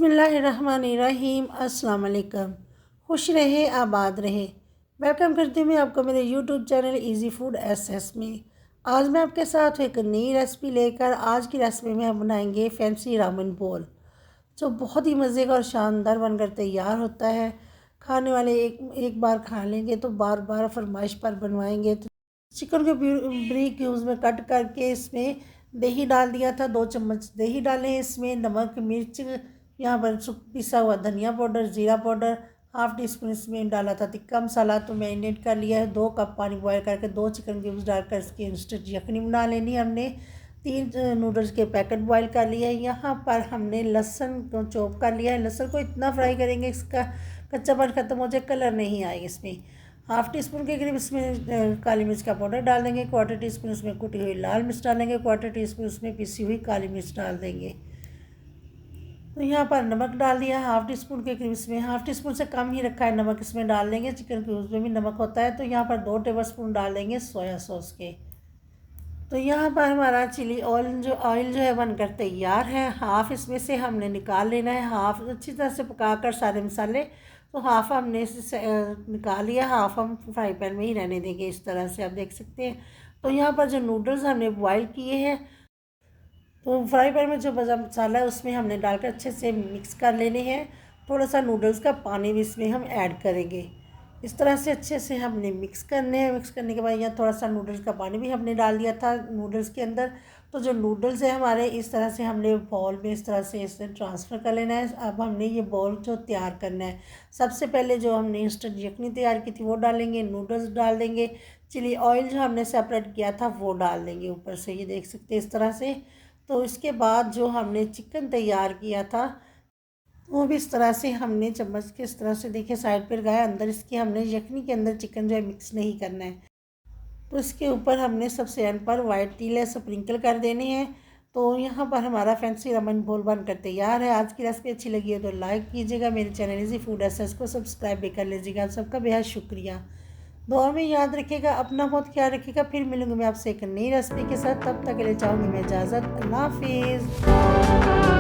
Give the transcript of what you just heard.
बिस्मिल्लाहिर्रहमानिर्रहीम। अस्सलाम वालेकुम। खुश रहे आबाद रहे। वेलकम करती हूँ मैं आपको मेरे YouTube channel easy food SS में। आज मैं आपके साथ एक नई रेसिपी लेकर आज की रेसिपी में हम बनाएंगे फैंसी रामेन बोल, जो बहुत ही मज़े का और शानदार बनकर तैयार होता है। खाने वाले एक बार खा लेंगे तो बार बार फरमाइश पर बनवाएंगे। तो चिकन को ब्रीक क्यूब्स में कट करके इसमें दही डाल दिया था, 2 चम्मच दही डालें। इसमें नमक, मिर्च, यहाँ पर पिसा हुआ धनिया पाउडर, ज़ीरा पाउडर, हाफ़ टी स्पून इसमें डाला था तिक्का मसाला। तो मैरिनेट कर लिया है। 2 कप पानी बॉयल करके 2 चिकन क्यूब्स डालकर इसकी इंस्टेंट यखनी बना लेनी है। हमने 3 नूडल्स के पैकेट बॉयल कर लिए हैं। यहाँ पर हमने लहसुन को चॉप कर लिया है। लहसुन को इतना फ्राई करेंगे इसका कच्चापन ख़त्म हो जाए, कलर नहीं आए। इसमें हाफ़ टी स्पून के करीब इसमें काली मिर्च का पाउडर डाल देंगे। 1/4 टी स्पून इसमें कुटी हुई लाल मिर्च डालेंगे। 1/4 टी स्पून इसमें पिसी हुई काली मिर्च डाल देंगे। तो यहाँ पर नमक डाल दिया हाफ़ टी स्पून के करीब। इसमें हाफ़ टी स्पून से कम ही रखा है नमक, इसमें डाल देंगे। चिकन क्यूब्स में भी नमक होता है। तो यहाँ पर 2 टेबल स्पून डाल देंगे सोया सॉस के। तो यहाँ पर हमारा चिली ऑयल जो है बनकर तैयार है। हाफ़ इसमें से हमने निकाल लेना है। हाफ़ अच्छी तरह से पकाकर सारे मसाले, तो हाफ़ हमने निकाल लिया, हाफ़ हम फ्राई पैन में ही रहने देंगे। इस तरह से आप देख सकते हैं। तो यहाँ पर जो नूडल्स हमने बॉयल किए हैं, तो फ्राई पैन में जो मसाला है उसमें हमने डालकर अच्छे से मिक्स कर लेने हैं। थोड़ा सा नूडल्स का पानी भी इसमें हम ऐड करेंगे। इस तरह से अच्छे से हमने मिक्स करने हैं। मिक्स करने के बाद यहाँ थोड़ा सा नूडल्स का पानी भी हमने डाल दिया था नूडल्स के अंदर। तो जो नूडल्स है हमारे, इस तरह से हमने बॉल में इस तरह से इसे ट्रांसफ़र कर लेना है। अब हमने ये बॉल जो तैयार करना है, सबसे पहले जो हमने इंस्टेंट यखनी तैयार की थी वो डालेंगे, नूडल्स डाल देंगे, चिली ऑयल जो हमने सेपरेट किया था वो डाल देंगे ऊपर से, ये देख सकते हैं इस तरह से। तो इसके बाद जो हमने चिकन तैयार किया था वो भी इस तरह से हमने चम्मच के इस तरह से देखिए साइड पर लगाया। अंदर इसके हमने यखनी के अंदर चिकन जो है मिक्स नहीं करना है। तो इसके ऊपर हमने सबसे एंड पर वाइट टी लेस स्प्रिंकल कर देने हैं। तो यहाँ पर हमारा फैंसी रामेन बोल बनकर तैयार है। आज की रेसिपी अच्छी लगी है तो लाइक कीजिएगा। मेरे चैनल इजी फूड एसएस को सब्सक्राइब भी कर लीजिएगा। आप सबका बेहद शुक्रिया। दुआ में याद रखिएगा, अपना बहुत ख्याल रखिएगा। फिर मिलूंगी मैं आपसे एक नई रेसिपी के साथ। तब तक के लिए चाहूँगी मैं इजाज़त। अल्लाह हाफिज़।